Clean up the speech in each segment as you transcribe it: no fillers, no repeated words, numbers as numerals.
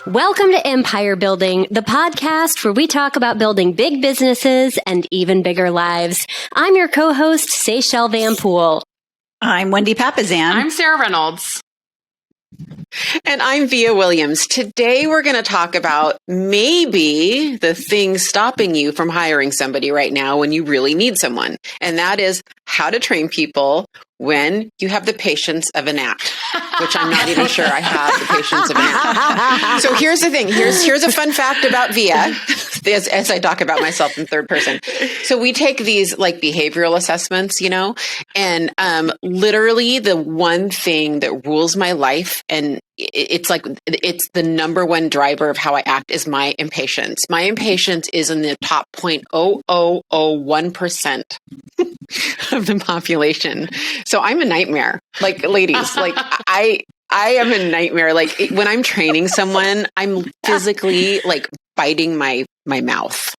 Welcome to Empire Building, the podcast where we talk about building big businesses and even bigger lives. I'm your co-host, Seychelle Van Poole. I'm Wendy Papazan. I'm Sarah Reynolds. And I'm Via Williams. Today we're going to talk about maybe the thing stopping you from hiring somebody right now when you really need someone. And that is how to train people when you have the patience of an ant, which I'm not even sure I have the patience of an ant. So here's the thing. Here's a fun fact about Via, as I talk about myself in third person. So we take these like behavioral assessments, and literally the one thing that rules my life, and it's the number one driver of how I act, is my impatience. My impatience is in the top 0.0001% of the population. So I'm a nightmare. Like, ladies, I am a nightmare. Like, when I'm training someone, I'm physically like biting my mouth.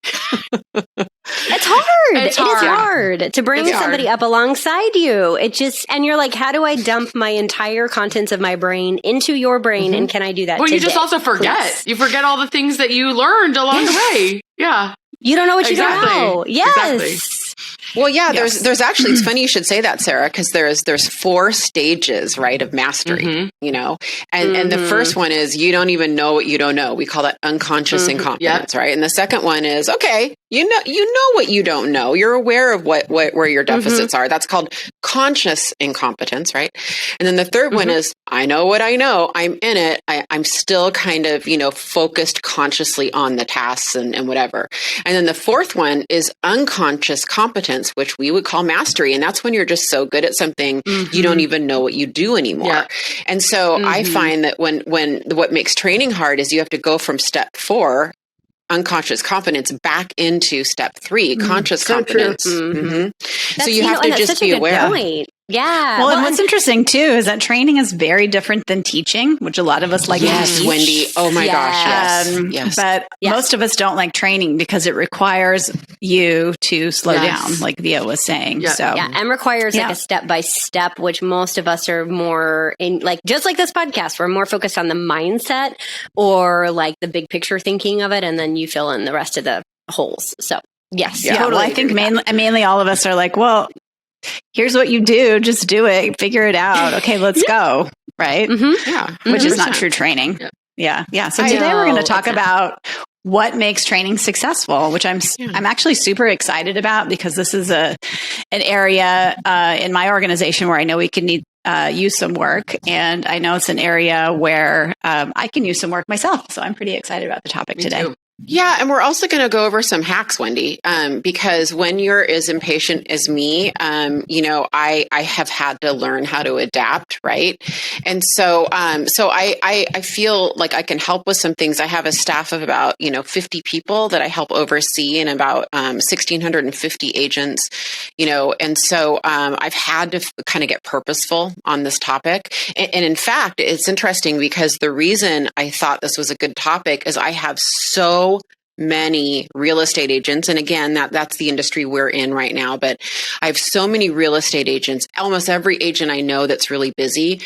It's hard. It is hard to bring somebody up alongside you. And you're like, how do I dump my entire contents of my brain into your brain? And can I do that Well, today? you just also forget. Please. You forget all the things that you learned along the way. Yeah. You don't know what you don't know. Yes. Exactly. Well, yeah, there's actually, it's funny you should say that, Sarah, because there's 4 stages, right, of mastery, and the first one is you don't even know what you don't know. We call that unconscious incompetence, right? And the second one is, okay, you know what you don't know. You're aware of where your deficits are. That's called conscious incompetence, right? And then the third one is, I know what I know. I'm in it. I'm still kind of, focused consciously on the tasks and whatever. And then the fourth one is unconscious competence, which we would call mastery. And that's when you're just so good at something, you don't even know what you do anymore. Yeah. And so I find that when what makes training hard is you have to go from step 4, unconscious competence, back into step 3, conscious competence. So you have to just be aware. Yeah. Well, and what's interesting too is that training is very different than teaching, which a lot of us like. Yes, Wendy. Oh my gosh. Yes. But most of us don't like training because it requires you to slow down, like Via was saying. Yeah. So and requires like a step by step, which most of us are more in, like, just like this podcast, we're more focused on the mindset or like the big picture thinking of it, and then you fill in the rest of the holes. So yes, totally. Well, I think mainly all of us are like, well, here's what you do. Just do it. Figure it out. Okay, let's go. Right? Yeah. Which is not true training. Yeah. So today we're going to talk about what makes training successful, which I'm actually super excited about, because this is an area in my organization where I know we can use some work. And I know it's an area where I can use some work myself. So I'm pretty excited about the topic today. Too. Yeah, and we're also going to go over some hacks, Wendy, because when you're as impatient as me, I have had to learn how to adapt, right? And so I feel like I can help with some things. I have a staff of about 50 people that I help oversee, and about 1,650 agents, and so I've had to kind of get purposeful on this topic. And in fact, it's interesting because the reason I thought this was a good topic is I have so many real estate agents. And again, that's the industry we're in right now. But I have so many real estate agents, almost every agent I know that's really busy,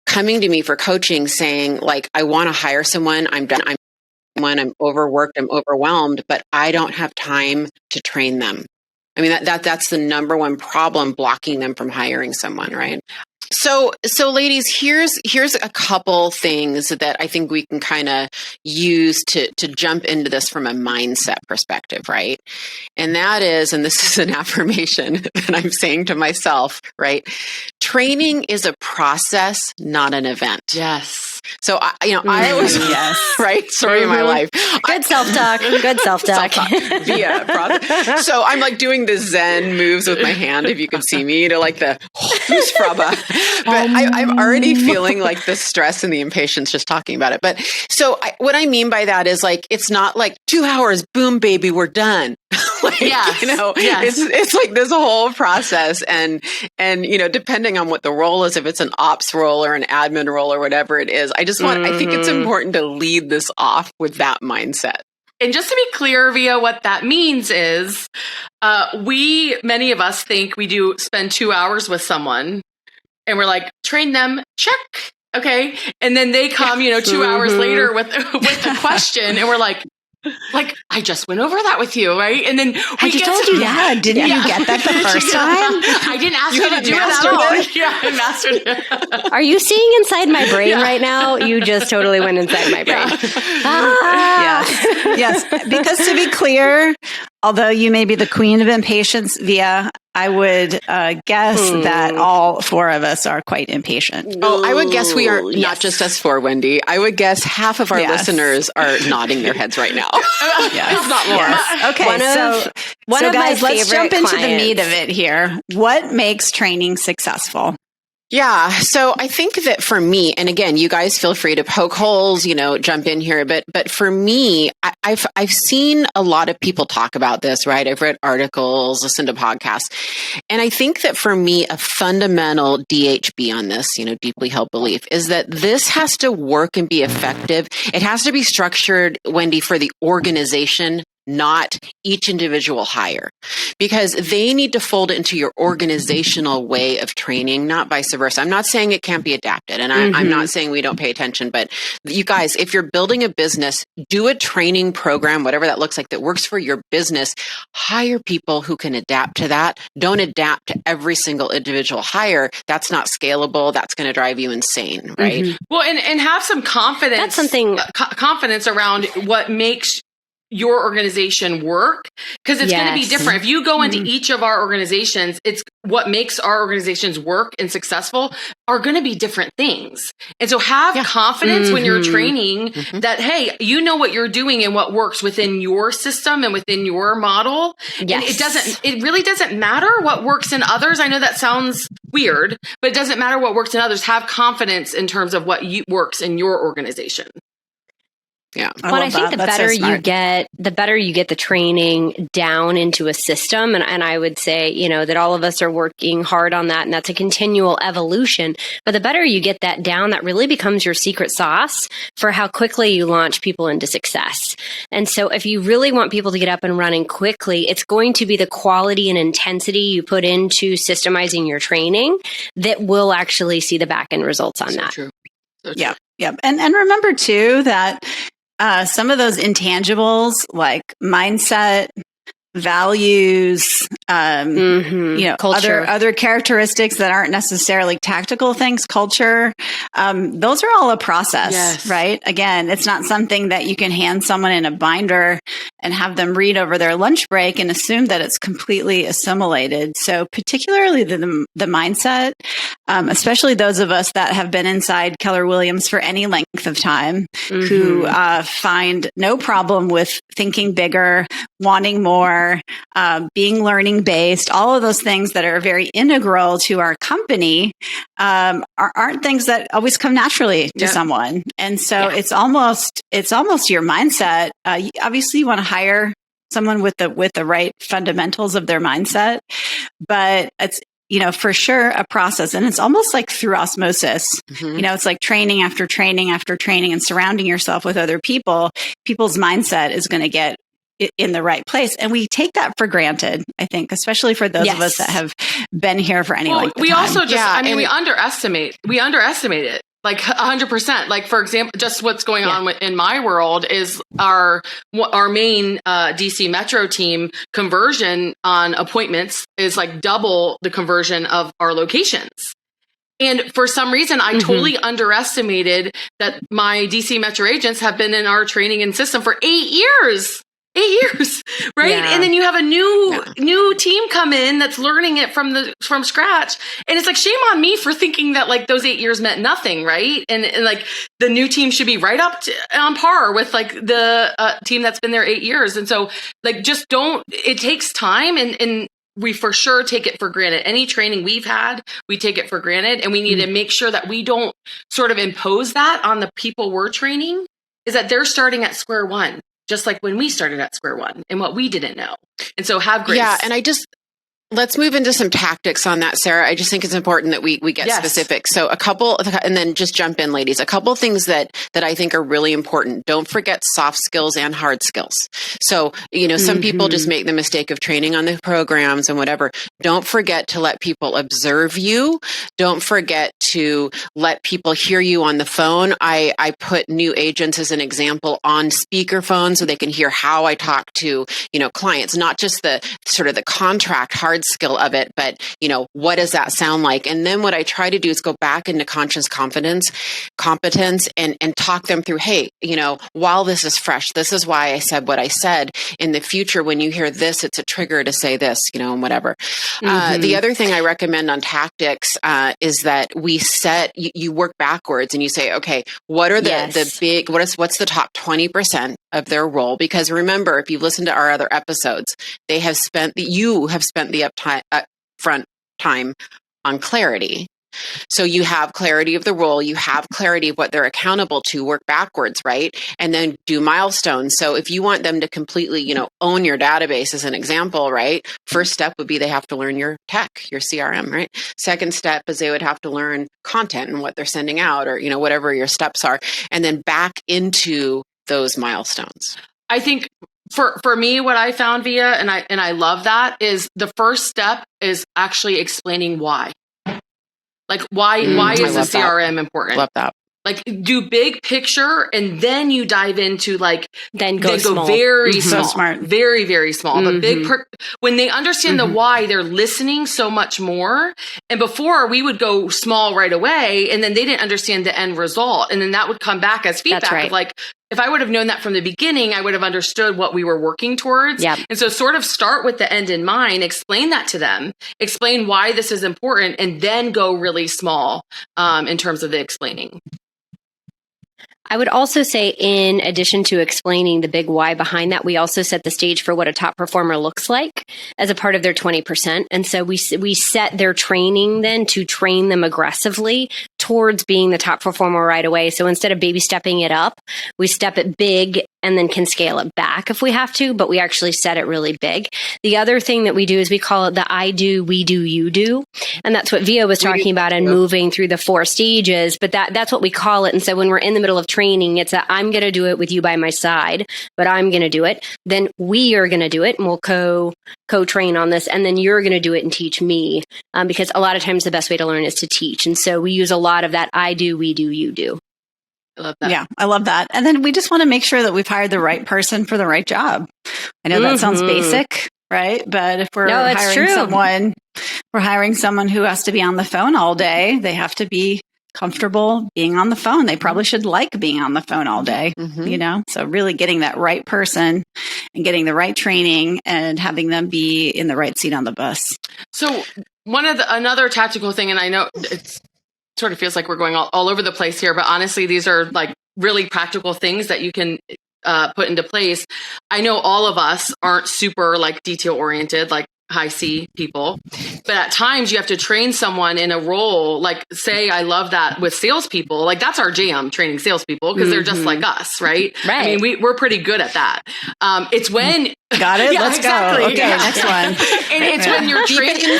coming to me for coaching saying, like, I want to hire someone. I'm done. I'm overworked. I'm overwhelmed, but I don't have time to train them. I mean, that's the number one problem blocking them from hiring someone, right? So ladies, here's a couple things that I think we can kind of use to jump into this from a mindset perspective, right? And that is, and this is an affirmation that I'm saying to myself, right? Training is a process, not an event. Yes. So I always, right? Story of my life. Good self-talk. Good self-talk. Via process. So I'm like doing the Zen moves with my hand, if you could see me, like the but I'm already feeling like the stress and the impatience just talking about it. But so what I mean by that is, like, it's not like 2 hours, boom, baby, we're done. It's like this whole process, and depending on what the role is, if it's an ops role or an admin role or whatever it is, I think it's important to lead this off with that mindset. And just to be clear, Via, what that means is many of us think we spend 2 hours with someone and we're like, train them, check. Okay. And then they come, 2 hours later with the question, and we're like, I just went over that with you, right? And then I just told you that. Didn't you get that the first time? I didn't ask you to do it at all. Yeah, I mastered it. Are you seeing inside my brain right now? You just totally went inside my brain. Yes. Because to be clear, although you may be the queen of impatience, Via, I would guess that all four of us are quite impatient. Oh, I would guess we are not just us four, Wendy. I would guess half of our listeners are nodding their heads right now. If not more. Yes. Okay, so guys, let's jump into the meat of it here. What makes training successful? Yeah. So I think that for me, and again, you guys feel free to poke holes, jump in here. But for me, I've seen a lot of people talk about this, right? I've read articles, listened to podcasts. And I think that for me, a fundamental DHB on this, deeply held belief is that this has to work and be effective. It has to be structured, Wendy, for the organization, not each individual hire, because they need to fold it into your organizational way of training, not vice versa. I'm not saying it can't be adapted, and I'm not saying we don't pay attention, but you guys, if you're building a business, do a training program, whatever that looks like, that works for your business. Hire people who can adapt to that. Don't adapt to every single individual hire. That's not scalable. That's going to drive you insane, right? Well, and have some confidence. That's something confidence around what makes your organization work, because it's going to be different. If you go into each of our organizations, it's what makes our organizations work and successful are going to be different things. And so have confidence when you're training that, hey, you know what you're doing and what works within your system and within your model. Yes. And it really doesn't matter what works in others. I know that sounds weird, but it doesn't matter what works in others. Have confidence in terms of what works in your organization. Yeah. Well, I think the better you get the training down into a system. And I would say, that all of us are working hard on that. And that's a continual evolution. But the better you get that down, that really becomes your secret sauce for how quickly you launch people into success. And so if you really want people to get up and running quickly, it's going to be the quality and intensity you put into systemizing your training that will actually see the back end results on that. True. So true. Yeah. And remember too that some of those intangibles like mindset, values, culture, other characteristics that aren't necessarily tactical things, culture, those are all a process, right? Again, it's not something that you can hand someone in a binder and have them read over their lunch break and assume that it's completely assimilated. So particularly the mindset, especially those of us that have been inside Keller Williams for any length of time, who find no problem with thinking bigger, wanting more, being learning based, all of those things that are very integral to our company aren't things that always come naturally to someone. And so it's almost your mindset. Obviously, you want to hire someone with the right fundamentals of their mindset, but it's for sure a process. And it's almost like through osmosis. It's like training after training after training, and surrounding yourself with other people. People's mindset is going to get in the right place. And we take that for granted, I think, especially for those of us that have been here for any length of time. We also we underestimate it. Like 100%. Like, for example, just what's going on in my world is our main DC Metro team conversion on appointments is like double the conversion of our locations. And for some reason, I totally underestimated that my DC Metro agents have been in our training and system for 8 years. 8 years, right? Yeah. And then you have a new team come in that's learning it from scratch. And it's like, shame on me for thinking that like those 8 years meant nothing, right? And like the new team should be right up on par with like the team that's been there 8 years. And so like, just it takes time, and we for sure take it for granted. Any training we've had, we take it for granted, and we need to make sure that we don't sort of impose that on the people we're training, is that they're starting at square one. Just like when we started at square one and what we didn't know. And so have grace. Yeah. And Let's move into some tactics on that, Sarah. I just think it's important that we get specific. So a couple, and then just jump in, ladies. A couple of things that I think are really important. Don't forget soft skills and hard skills. So, some people just make the mistake of training on the programs and whatever. Don't forget to let people observe you. Don't forget to let people hear you on the phone. I put new agents as an example on speakerphone so they can hear how I talk to, clients, not just the sort of the contract hard skill of it, but what does that sound like? And then what I try to do is go back into conscious competence and talk them through, hey, while this is fresh, this is why I said what I said. In the future, when you hear this, it's a trigger to say this, and whatever. The other thing I recommend on tactics is that you work backwards and you say, okay, what are the big, what's the top 20% of their role? Because remember, if you've listened to our other episodes, you have spent the upfront time on clarity. So you have clarity of the role, you have clarity of what they're accountable to, work backwards, right? And then do milestones. So if you want them to completely, own your database as an example, right? First step would be they have to learn your tech, your CRM, right? Second step is they would have to learn content and what they're sending out or, whatever your steps are, and then back into those milestones. I think for me, what I found, Via, and I love that, is the first step is actually explaining why. Like why is the CRM important? Love that. Like do big picture and then you dive into then go small. Very small. So smart. Very, very small. But when they understand the why, they're listening so much more. And before we would go small right away and then they didn't understand the end result. And then that would come back as feedback. That's right. Of like, if I would have known that from the beginning, I would have understood what we were working towards. Yep. And so sort of start with the end in mind, explain that to them, explain why this is important, and then go really small in terms of the explaining. I would also say, in addition to explaining the big why behind that, we also set the stage for what a top performer looks like as a part of their 20%. And so we set their training then to train them aggressively towards being the top performer right away. So instead of baby stepping it up, we step it big and then can scale it back if we have to, but we actually set it really big. The other thing that we do is we call it the I do, we do, you do. And that's what Via was talking about and moving through the 4 stages, but that's what we call it. And so when we're in the middle of training, it's that I'm going to do it with you by my side, but I'm going to do it. Then we are going to do it and we'll co-train on this. And then you're going to do it and teach me because a lot of times the best way to learn is to teach. And so we use a lot of that I do, we do, you do. I love that. Yeah, I love that. And then we just want to make sure that we've hired the right person for the right job. I know that sounds basic, right? But if we're hiring someone who has to be on the phone all day, they have to be comfortable being on the phone. They probably should like being on the phone all day, So really getting that right person and getting the right training and having them be in the right seat on the bus. So another tactical thing, and I know it's sort of feels like we're going all over the place here, but honestly, these are like really practical things that you can put into place. I know all of us aren't super like detail oriented, like high C people, but at times you have to train someone in a role. Like say, I love that with salespeople, like that's our jam, training salespeople because they're just like us, right? Right. I mean, we're pretty good at that. It's when got it. Let's go. Okay, next one. And it's when you're training.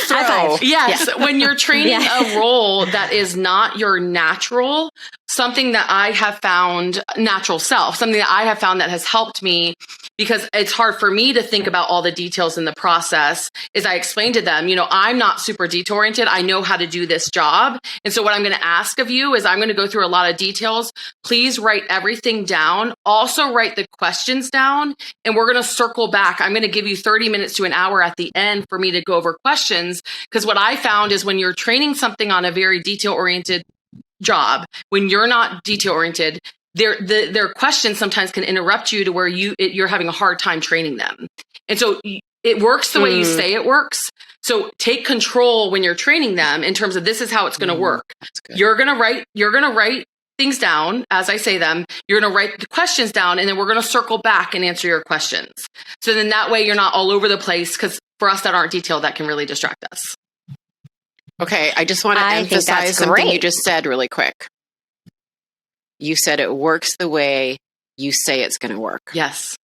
Yes, when you're training a role that is not your natural, something that I have found natural self, something that I have found that has helped me because it's hard for me to think about all the details in the process. Is I explained to them, I'm not super detail oriented. I know how to do this job. And so what I'm going to ask of you is I'm going to go through a lot of details. Please write everything down. Also write the questions down. And we're going to circle back. I'm going to give you 30 minutes to an hour at the end for me to go over questions. Because what I found is when you're training something on a very detail oriented job, when you're not detail oriented, their questions sometimes can interrupt you to where you're having a hard time training them. And so it works the way you say it works. So take control when you're training them in terms of this is how it's going to work. You're going to write things down as I say them. You're going to write the questions down and then we're going to circle back and answer your questions. So then that way you're not all over the place because for us that aren't detailed, that can really distract us. Okay. I just want to emphasize something you just said really quick. You said it works the way you say it's going to work. Yes.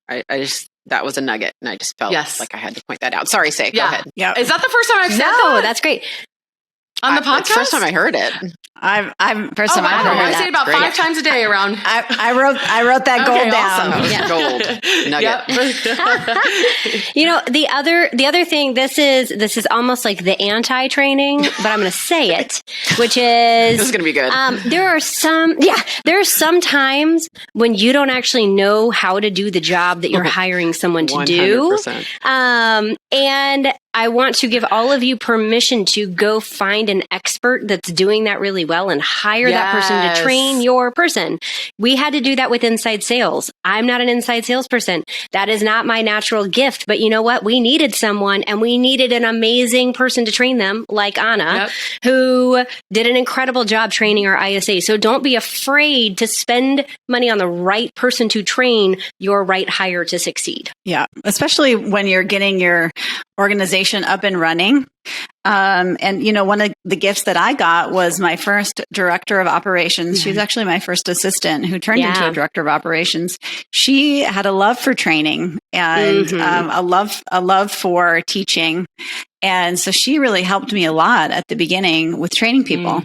I just that was a nugget, and I just felt like I had to point that out. Sorry, Say, go ahead. Yeah. Is that the first time I've said that? No, that's great. On the podcast? It's the first time I heard it. I'm first time I ever heard I that. say it about 5 times a day around. I wrote that goal down. Awesome. Gold nugget. The other thing, this is almost like the anti-training, but I'm going to say it, which is this is going to be good. There are some times when you don't actually know how to do the job that you're hiring someone to 100%. Do. And I want to give all of you permission to go find an expert that's doing that really well and hire that person to train your person. We had to do that with inside sales. I'm not an inside salesperson. That is not my natural gift. But you know what? We needed someone, and we needed an amazing person to train them, like Anna, who did an incredible job training our ISA. So don't be afraid to spend money on the right person to train your right hire to succeed. Yeah, especially when you're getting your organization up and running. And one of the gifts that I got was my first director of operations. She was actually my first assistant who turned into a director of operations. She had a love for training and a love for teaching. And so she really helped me a lot at the beginning with training people.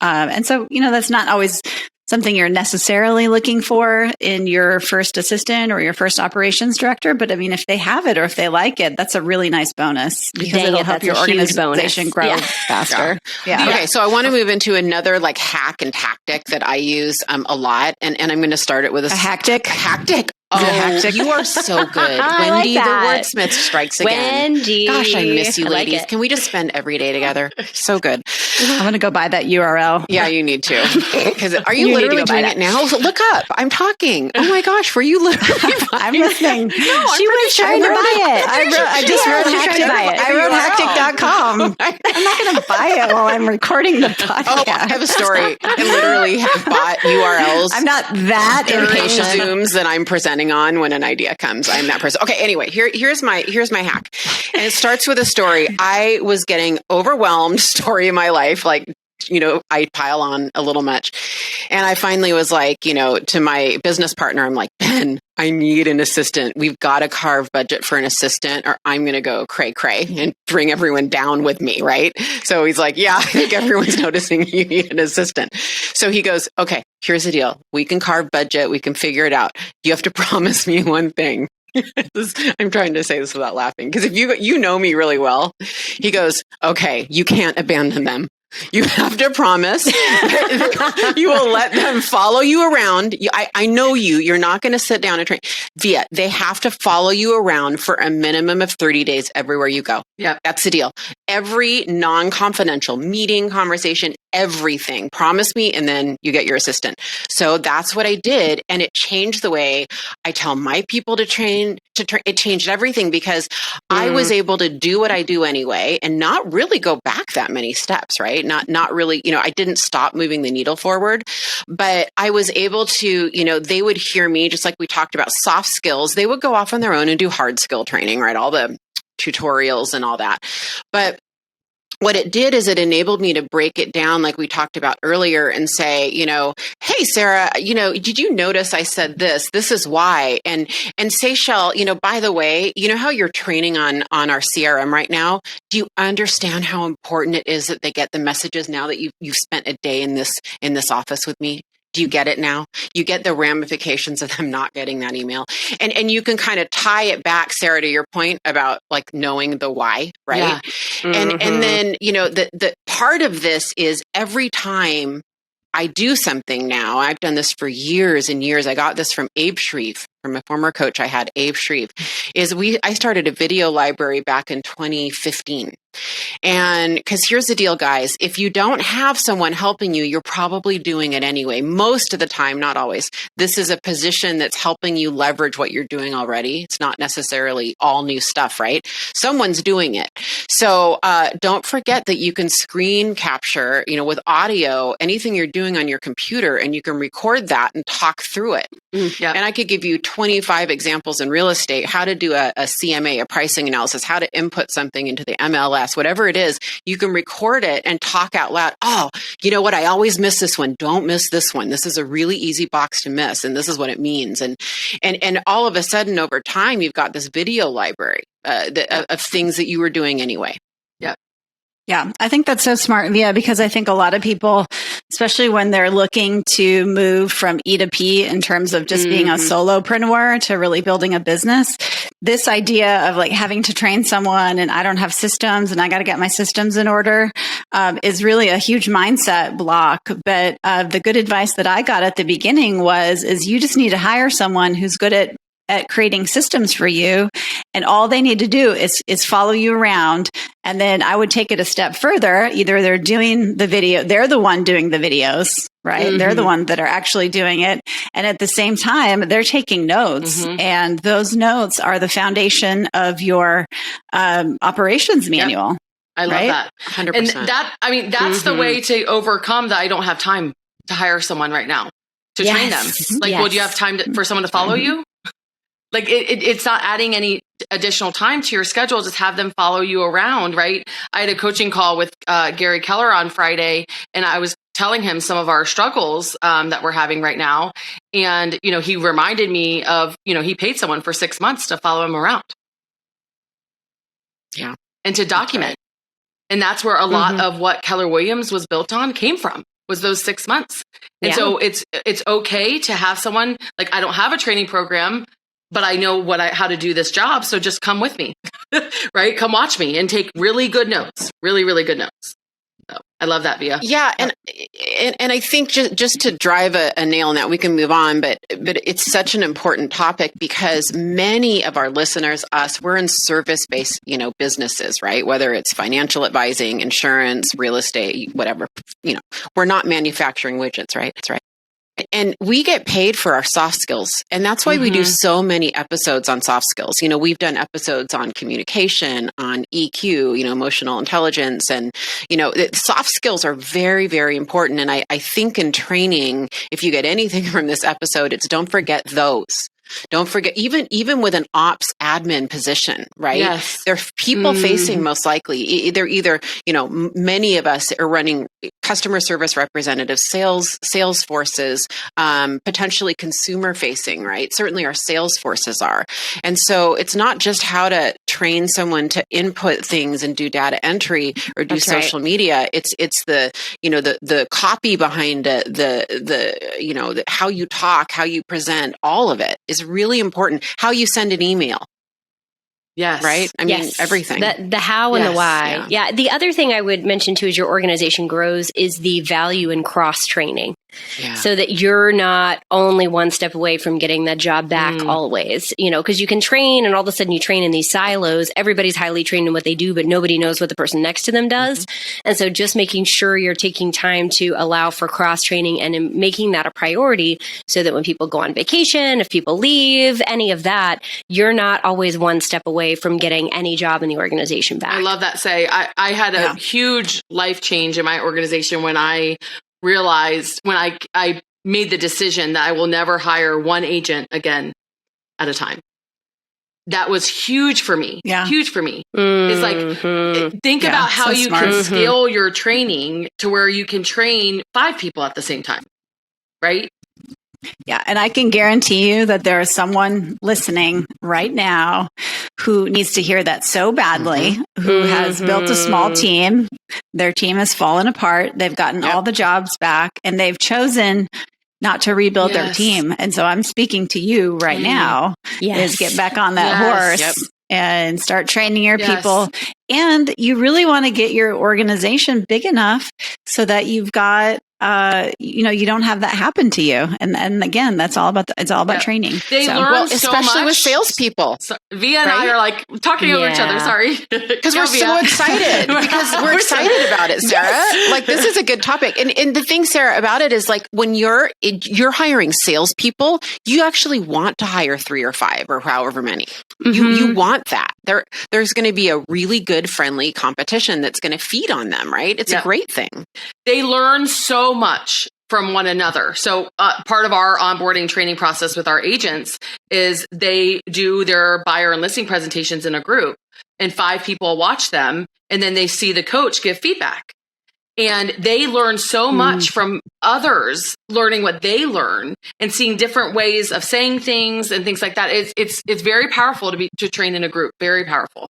And so, that's not always something you're necessarily looking for in your first assistant or your first operations director. But I mean, if they have it or if they like it, that's a really nice bonus because it'll help your organization grow faster. Yeah. Okay. So I want to move into another hack and tactic that I use a lot. And I'm going to start it with a hactic. Hactic. Oh, you are so good. Wendy, the wordsmith strikes again. Wendy. Gosh, I miss you, ladies. Can we just spend every day together? So good. I'm going to go buy that URL. Yeah, you need to. Because are you literally doing it now? Look up. I'm talking. Oh my gosh, were you literally I'm listening. No, she was trying to buy it. I just wrote hactic. I wrote hactic.com. I'm not going to buy it while I'm recording the podcast. Oh, I have a story. I literally have bought URLs. I'm not that impatient. Zooms that I'm presenting on when an idea comes. I'm that person. Okay. Anyway, here's my hack. And it starts with a story. I was getting overwhelmed story in my life. I pile on a little much. And I finally was to my business partner, I'm like, Ben, I need an assistant. We've got to carve budget for an assistant or I'm going to go cray and bring everyone down with me. Right. So he's like, yeah, I think everyone's noticing you need an assistant. So he goes, okay, here's the deal. We can carve budget. We can figure it out. You have to promise me one thing. I'm trying to say this without laughing because if you know me really well, he goes, okay, you can't abandon them. You have to promise you will let them follow you around. I know you. You're not going to sit down and train. They have to follow you around for a minimum of 30 days everywhere you go. Yeah, that's the deal. Every non-confidential meeting, conversation, everything. Promise me, and then you get your assistant. So that's what I did, and it changed the way I tell my people to train. It changed everything because I was able to do what I do anyway, and not really go back that many steps. Right? Not really. I didn't stop moving the needle forward, but I was able to. They would hear me just like we talked about soft skills. They would go off on their own and do hard skill training. Right? All the tutorials and all that. But what it did is it enabled me to break it down like we talked about earlier and say, hey, Sarah, did you notice I said this? This is why. And Seychelle, by the way, how you're training on our CRM right now? Do you understand how important it is that they get the messages now that you've spent a day in this office with me? Do you get it now? You get the ramifications of them not getting that email. And you can kind of tie it back, Sarah, to your point about knowing the why, right? Yeah. Mm-hmm. And then, the part of this is every time I do something now, I've done this for years and years. I got this from Abe Shreve, from a former coach I had, Abe Shreve, I started a video library back in 2015. And because here's the deal, guys, if you don't have someone helping you, you're probably doing it anyway. Most of the time, not always. This is a position that's helping you leverage what you're doing already. It's not necessarily all new stuff, right? Someone's doing it. So don't forget that you can screen capture, with audio, anything you're doing on your computer, and you can record that and talk through it. Yeah. And I could give you 25 examples in real estate, how to do a CMA, a pricing analysis, how to input something into the MLS PLS, whatever it is, you can record it and talk out loud. Oh, you know what? I always miss this one. Don't miss this one. This is a really easy box to miss. And this is what it means. And all of a sudden over time, you've got this video library of things that you were doing anyway. Yeah, I think that's so smart, Via, because I think a lot of people, especially when they're looking to move from E to P in terms of just being a solopreneur to really building a business, this idea of like having to train someone and I don't have systems and I got to get my systems in order is really a huge mindset block. But the good advice that I got at the beginning is you just need to hire someone who's good at creating systems for you. And all they need to do is follow you around. And then I would take it a step further. Either they're doing the video, they're the one doing the videos, right? They're the one that are actually doing it. And at the same time, they're taking notes. And those notes are the foundation of your operations manual. I love that. 100%. And that's the way to overcome that I don't have time to hire someone right now to train them. Like, well, do you have time for someone to follow you? Like it's not adding any additional time to your schedule. Just have them follow you around, right? I had a coaching call with Gary Keller on Friday, and I was telling him some of our struggles that we're having right now. And, he reminded me of, he paid someone for 6 months to follow him around. Yeah. And to document. And that's where a lot of what Keller Williams was built on came from, was those 6 months. And so it's okay to have someone, like, I don't have a training program, but I know how to do this job. So just come with me, right? Come watch me and take really good notes, really, really good notes. So I love that, Via. Yeah. And I think just to drive a nail in that, we can move on, but it's such an important topic because many of our listeners, we're in service-based, businesses, right? Whether it's financial advising, insurance, real estate, whatever, we're not manufacturing widgets, right? That's right. And we get paid for our soft skills. And that's why we do so many episodes on soft skills. We've done episodes on communication, on EQ, emotional intelligence. And, soft skills are very, very important. And I think in training, if you get anything from this episode, it's don't forget those. Don't forget, even with an ops admin position, right? Yes. They're people facing most likely. They're either, many of us are running customer service representatives, sales forces, potentially consumer facing, right? Certainly our sales forces are. And so it's not just how to train someone to input things and do data entry or do social media. It's the copy behind it, the how you talk, how you present, all of it is really important. How you send an email. Yes. Right? I mean, everything. The how and the why. Yeah. The other thing I would mention too, as your organization grows, is the value in cross training. Yeah. So that you're not only one step away from getting that job back always, because you can train and all of a sudden you train in these silos. Everybody's highly trained in what they do, but nobody knows what the person next to them does. And so just making sure you're taking time to allow for cross training and making that a priority so that when people go on vacation, if people leave, any of that, you're not always one step away from getting any job in the organization back. I love that. I had a huge life change in my organization when I realized, when I made the decision that I will never hire one agent again at a time. That was huge for me. Yeah. Huge for me. It's like, think about how you can scale your training to where you can train 5 people at the same time. Right? Yeah. And I can guarantee you that there is someone listening right now who needs to hear that so badly, who has built a small team. Their team has fallen apart. They've gotten all the jobs back and they've chosen not to rebuild their team. And so I'm speaking to you right now is get back on that horse and start training your people. And you really want to get your organization big enough so that you've got you don't have that happen to you. And again, it's all about training. They learn so especially much with salespeople. Via and I are like talking over each other. Sorry. Because we're so excited. Because we're excited about it, Sarah. Like, this is a good topic. And the thing, Sarah, about it is like, when you're hiring salespeople, you actually want to hire 3 or 5 or however many. You want that. There's going to be a really good, friendly competition that's going to feed on them, right? It's a great thing. They learn so much from one another. So part of our onboarding training process with our agents is they do their buyer and listing presentations in a group, and 5 people watch them, and then they see the coach give feedback. And they learn so much from others learning what they learn and seeing different ways of saying things and things like that. It's very powerful to train in a group. Very powerful.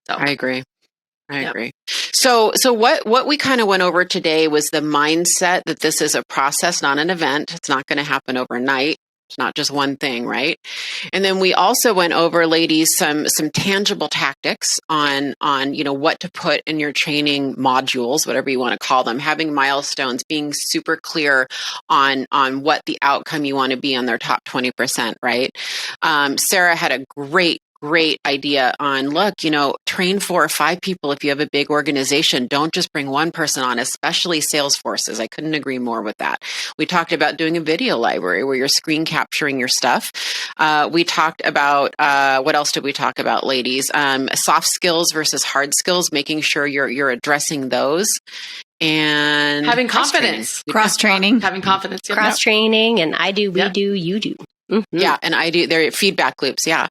So I agree. I agree. So what we kind of went over today was the mindset that this is a process, not an event. It's not going to happen overnight. It's not just one thing, right? And then we also went over, ladies, some tangible tactics on what to put in your training modules, whatever you want to call them, having milestones, being super clear on what the outcome you want to be on their top 20%, right? Sarah had a great idea on, look, train 4 or 5 people if you have a big organization. Don't just bring one person on, especially sales forces. I couldn't agree more with that. We talked about doing a video library where you're screen capturing your stuff. We talked about, what else did we talk about, ladies? Soft skills versus hard skills, making sure you're addressing those. And having confidence, cross training, having confidence, cross training, and I do, we do, you do. Mm-hmm. Yeah. And I do. They're feedback loops. Yeah.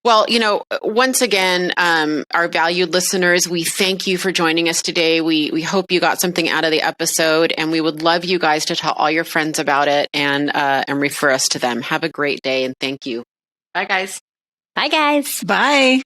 Well, once again, our valued listeners, we thank you for joining us today. We hope you got something out of the episode, and we would love you guys to tell all your friends about it and refer us to them. Have a great day, and thank you. Bye, guys. Bye, guys. Bye.